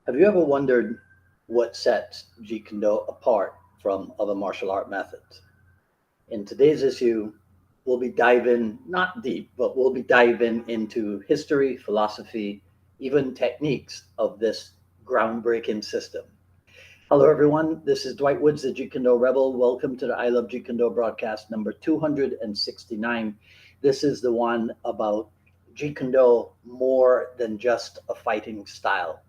Have you ever wondered what sets Jeet Kune Do apart from other martial art methods? In today's issue, we'll be diving, not deep, but we'll be diving into history, philosophy, even techniques of this groundbreaking system. Hello, everyone. This is Dwight Woods, the Jeet Kune Do Rebel. Welcome to the I Love Jeet Kune Do broadcast number 269. This is the one about Jeet Kune Do more than just a fighting style.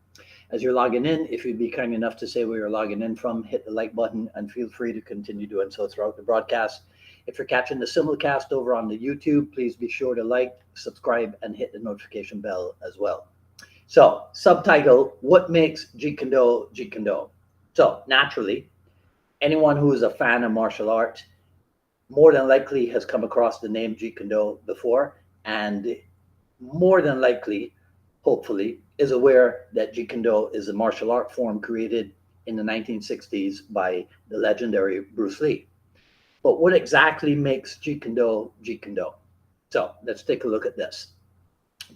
As you're logging in, if you'd be kind enough to say where you're logging in from, hit the like button and feel free to continue doing so throughout the broadcast. If you're catching the simulcast over on the YouTube, please be sure to like, subscribe, and hit the notification bell as well. So, subtitle, What Makes Jeet Kune Do Jeet Kune Do? So, naturally, anyone who is a fan of martial arts more than likely has come across the name Jeet Kune Do before, and more than likely, hopefully, is aware that Jeet Kune Do is a martial art form created in the 1960s by the legendary Bruce Lee. But what exactly makes Jeet Kune Do Jeet Kune Do? So let's take a look at this.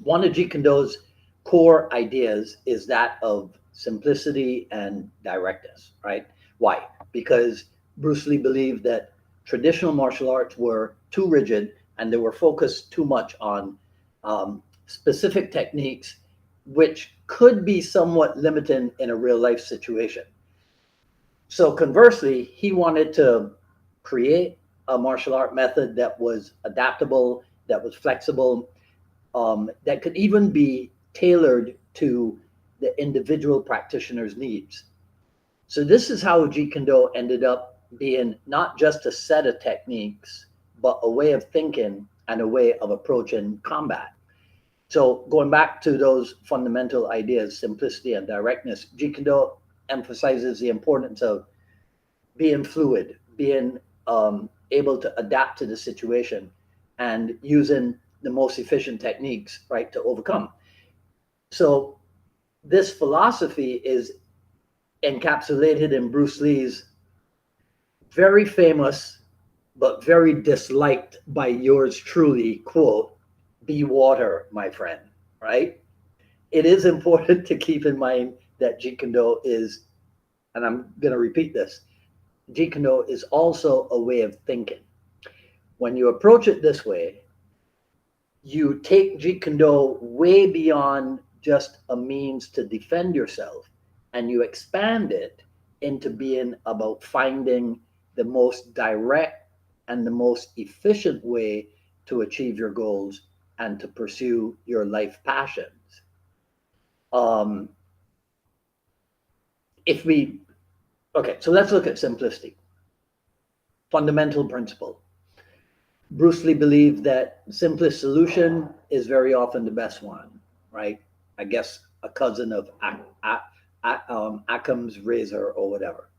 One of Jeet Kune Do's core ideas is that of simplicity and directness, right? Why? Because Bruce Lee believed that traditional martial arts were too rigid and they were focused too much on specific techniques, which could be somewhat limiting in a real life situation. So, conversely, he wanted to create a martial art method that was adaptable, that was flexible, that could even be tailored to the individual practitioner's needs. So this is how Jeet Kune Do ended up being not just a set of techniques, but a way of thinking and a way of approaching combat. So going back to those fundamental ideas, simplicity and directness, Jeet Kune Do emphasizes the importance of being fluid, being able to adapt to the situation, and using the most efficient techniques, right, to overcome. So this philosophy is encapsulated in Bruce Lee's very famous but very disliked by yours truly quote, "Be water, my friend," right? It is important to keep in mind that Jeet Kune Do is, and I'm going to repeat this, Jeet Kune Do is also a way of thinking. When you approach it this way, you take Jeet Kune Do way beyond just a means to defend yourself, and you expand it into being about finding the most direct and the most efficient way to achieve your goals and to pursue your life passions. Um, if we, okay, so let's look at simplicity. Fundamental principle. Bruce Lee believed that simplest solution is very often the best one, right? I guess a cousin of Occam's razor or whatever.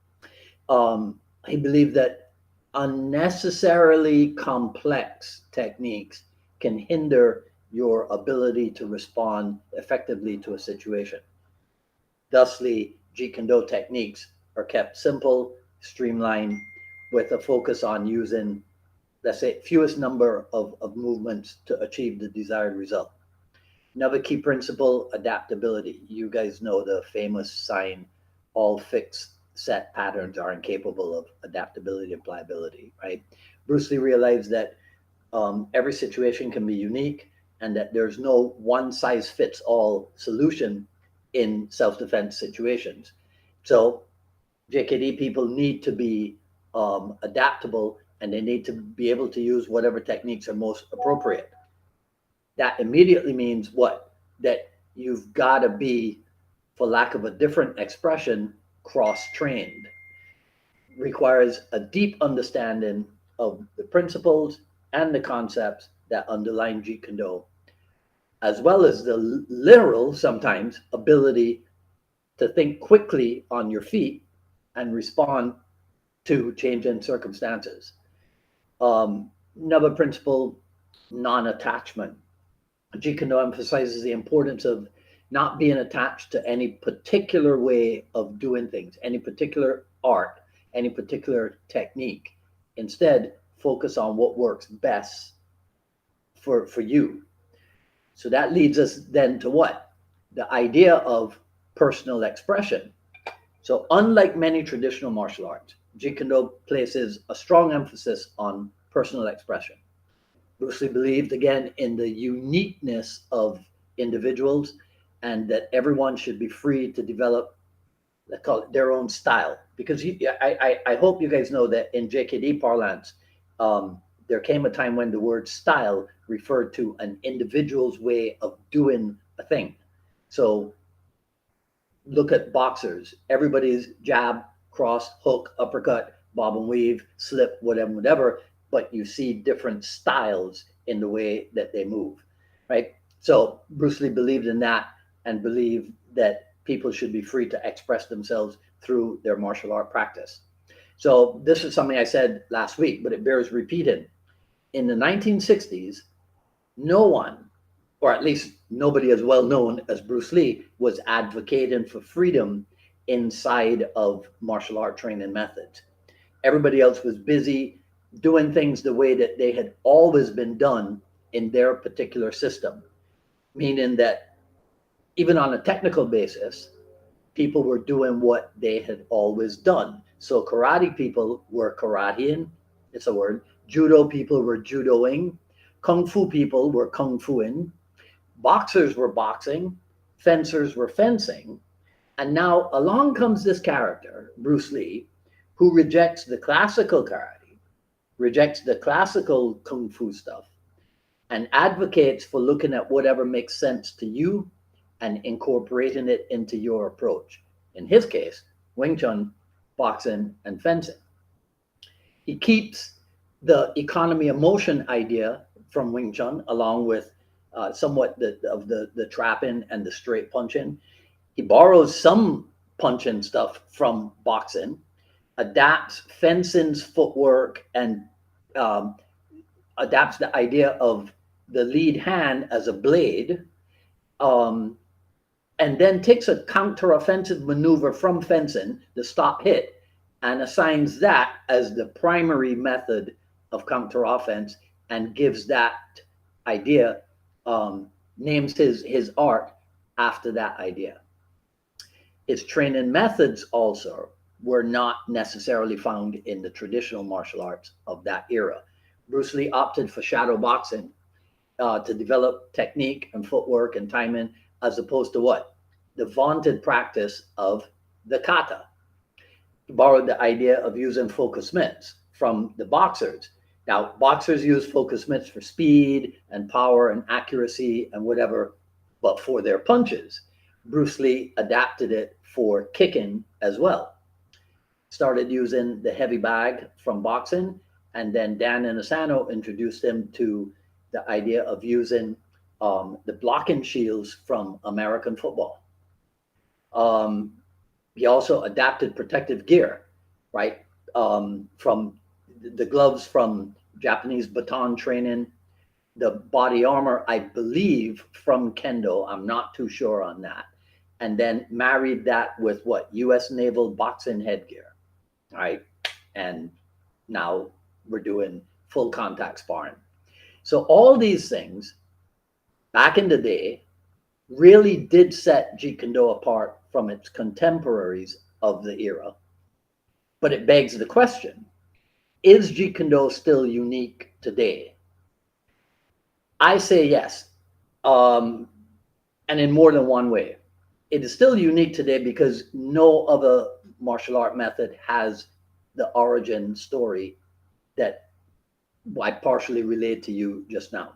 He believed that unnecessarily complex techniques can hinder your ability to respond effectively to a situation. Thusly, Jeet Kune Do techniques are kept simple, streamlined, with a focus on using, let's say, fewest number of movements to achieve the desired result. Another key principle, adaptability. You guys know the famous sign, all fixed set patterns are incapable of adaptability and pliability, right? Bruce Lee realized that every situation can be unique and that there's no one size fits all solution in self defense situations. So, JKD people need to be adaptable and they need to be able to use whatever techniques are most appropriate. That immediately means what? That you've got to be, for lack of a different expression, cross trained. Requires a deep understanding of the principles and the concepts that underlie Jeet Kune Do, as well as the literal, sometimes, ability to think quickly on your feet and respond to changing circumstances. Another principle, non attachment. Jeet Kune Do emphasizes the importance of not being attached to any particular way of doing things, any particular art, any particular technique. Instead, focus on what works best for you. So that leads us then to what? The idea of personal expression. So, unlike many traditional martial arts, Jeet Kune Do places a strong emphasis on personal expression. Bruce Lee believed again in the uniqueness of individuals and that everyone should be free to develop, let's call it, their own style. Because I hope you guys know that in JKD parlance, there came a time when the word style referred to an individual's way of doing a thing. So look at boxers. Everybody's jab, cross, hook, uppercut, bob and weave, slip, whatever, whatever. But you see different styles in the way that they move, right? So Bruce Lee believed in that and believed that people should be free to express themselves through their martial art practice. So this is something I said last week, but it bears repeating. In the 1960s, no one, or at least nobody as well known as Bruce Lee, was advocating for freedom inside of martial art training methods. Everybody else was busy doing things the way that they had always been done in their particular system, meaning that even on a technical basis, people were doing what they had always done. So karate people were karateing, it's a word. Judo people were judoing. Kung fu people were kung fuing. Boxers were boxing. Fencers were fencing. And now along comes this character, Bruce Lee, who rejects the classical karate, rejects the classical kung fu stuff, and advocates for looking at whatever makes sense to you and incorporating it into your approach. In his case, Wing Chun, boxing, and fencing. He keeps the economy of motion idea from Wing Chun, along with somewhat the trapping and the straight punching. He borrows some punching stuff from boxing, adapts fencing's footwork, and um, adapts the idea of the lead hand as a blade, um, and then takes a counter-offensive maneuver from fencing, the stop hit, and assigns that as the primary method of counter-offense and gives that idea, names his art after that idea. His training methods also were not necessarily found in the traditional martial arts of that era. Bruce Lee opted for shadow boxing to develop technique and footwork and timing, as opposed to what? The vaunted practice of the kata. He borrowed the idea of using focus mitts from the boxers. Now, boxers use focus mitts for speed and power and accuracy and whatever, but for their punches. Bruce Lee adapted it for kicking as well. Started using the heavy bag from boxing, and then Dan Inosanto introduced him to the idea of using the blocking shields from American football. Um, he also adapted protective gear, right? From the gloves from Japanese baton training, the body armor, I believe, from Kendo. I'm not too sure on that. And then married that with what? US Naval boxing headgear, right? And now we're doing full contact sparring. So all these things back in the day really did set Jeet Kune Do apart from its contemporaries of the era. But it begs the question, is Jeet Kune Do still unique today? I say yes, and in more than one way. It is still unique today because no other martial art method has the origin story that I partially relayed to you just now.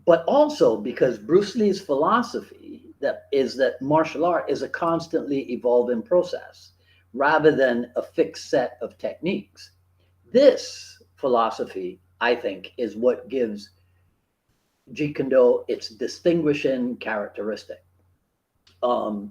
But also because Bruce Lee's philosophy that martial art is a constantly evolving process rather than a fixed set of techniques. This philosophy, I think, is what gives Jeet Kune Do its distinguishing characteristic. Um,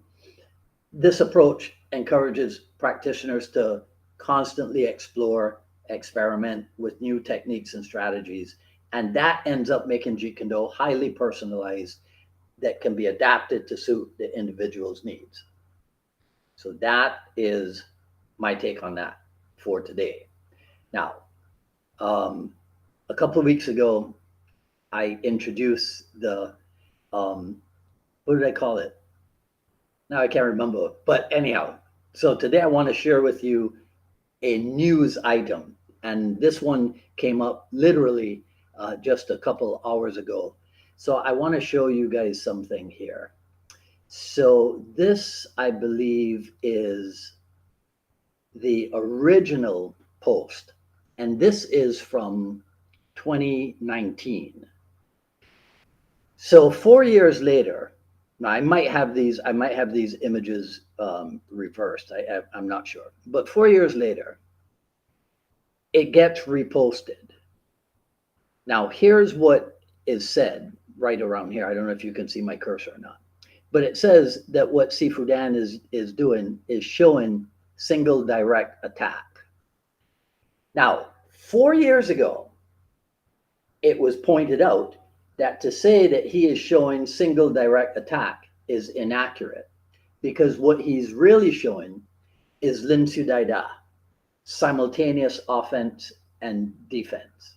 this approach encourages practitioners to constantly explore, experiment with new techniques and strategies, and that ends up making Jeet Kune Do highly personalized that can be adapted to suit the individual's needs. So that is my take on that for today. Now, a couple of weeks ago, I introduced the what did I call it? Now I can't remember. But anyhow, so today I want to share with you a news item. And this one came up literally just a couple hours ago. So I want to show you guys something here. So this, I believe, is the original post. And this is from 2019. So 4 years later, now I might have these images reversed. I'm not sure. But 4 years later, it gets reposted. Now, here's what is said right around here. I don't know if you can see my cursor or not, but it says that what Sifudan is doing is showing single direct attack. Now, 4 years ago, it was pointed out that to say that he is showing single direct attack is inaccurate, because what he's really showing is Lin Sudaida, simultaneous offense and defense.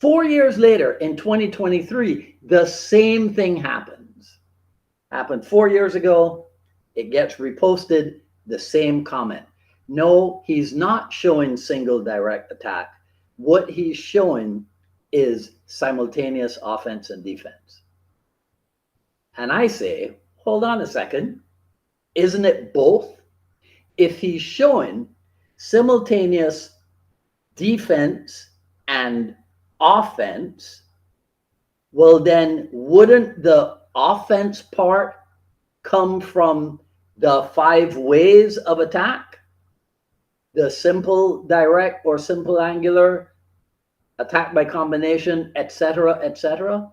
4 years later, in 2023, the same thing happens. Happened 4 years ago, it gets reposted, the same comment. No, he's not showing single direct attack. What he's showing is simultaneous offense and defense. And I say, hold on a second, isn't it both? If he's showing simultaneous defense and offense, well, then wouldn't the offense part come from the 5 ways of attack? The simple direct or simple angular, attack by combination, etc., etc.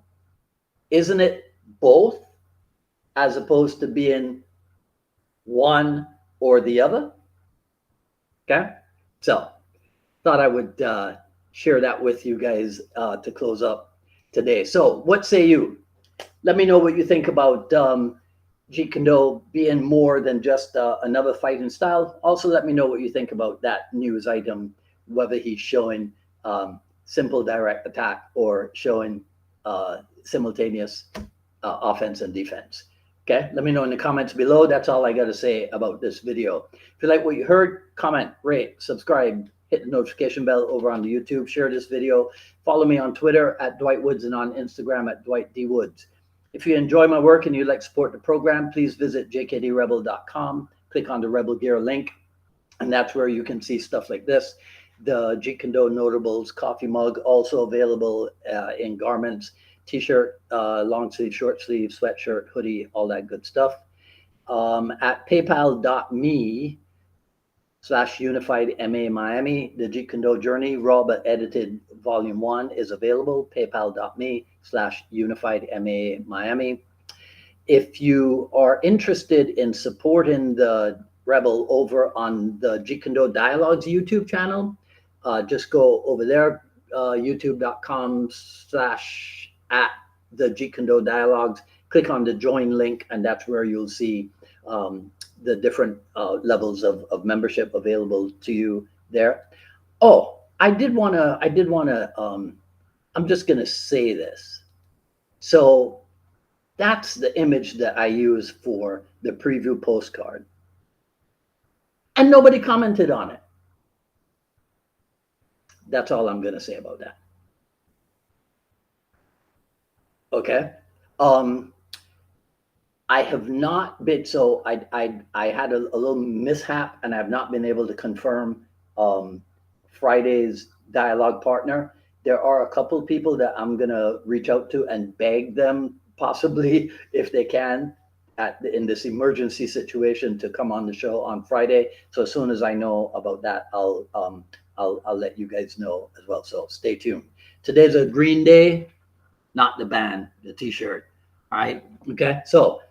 Isn't it both, as opposed to being one or the other? Okay, so thought I would share that with you guys to close up today. So what say you? Let me know what you think about Jeet Kune being more than just another fighting style. Also, let me know what you think about that news item, whether he's showing simple direct attack or showing simultaneous offense and defense. Okay, let me know in the comments below. That's all I got to say about this video. If you like what you heard, comment, rate, subscribe, hit the notification bell over on the YouTube, share this video, follow me on Twitter at Dwight Woods and on Instagram at Dwight D. Woods. If you enjoy my work and you'd like to support the program, please visit jkdrebel.com, click on the Rebel Gear link, and that's where you can see stuff like this. The Jeet Kune Notables coffee mug, also available in garments, t-shirt, long sleeve, short sleeve, sweatshirt, hoodie, all that good stuff. At paypal.me/Unified MA Miami, the Jeet Kune Journey, raw but edited volume 1 is available. paypal.me/Unified MA Miami. If you are interested in supporting the Rebel over on the Jeet Kune Dialogues YouTube channel, just go over there, youtube.com/@the Jeet Kune Dialogues. Click on the join link, and that's where you'll see the different levels of membership available to you there. Oh, I'm just gonna say this. So that's the image that I use for the preview postcard, and nobody commented on it. That's all I'm gonna say about that. Okay. I have not been, so I had a little mishap, and I have not been able to confirm Friday's dialogue partner. There are a couple of people that I'm gonna reach out to and beg them, possibly if they can, in this emergency situation, to come on the show on Friday. So as soon as I know about that, I'll let you guys know as well. So stay tuned. Today's a Green Day, not the band, the T-shirt. All right. Okay. So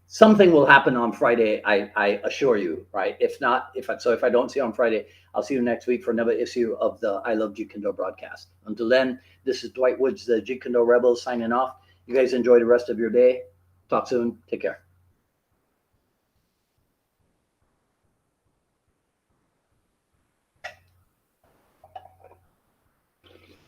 something will happen on Friday, I assure you. Right. If not, if I don't see you on Friday, I'll see you next week for another issue of the I Love Jeet Kune broadcast. Until then, this is Dwight Woods, the Jeet Kune Rebel, signing off. You guys enjoy the rest of your day. Talk soon. Take care.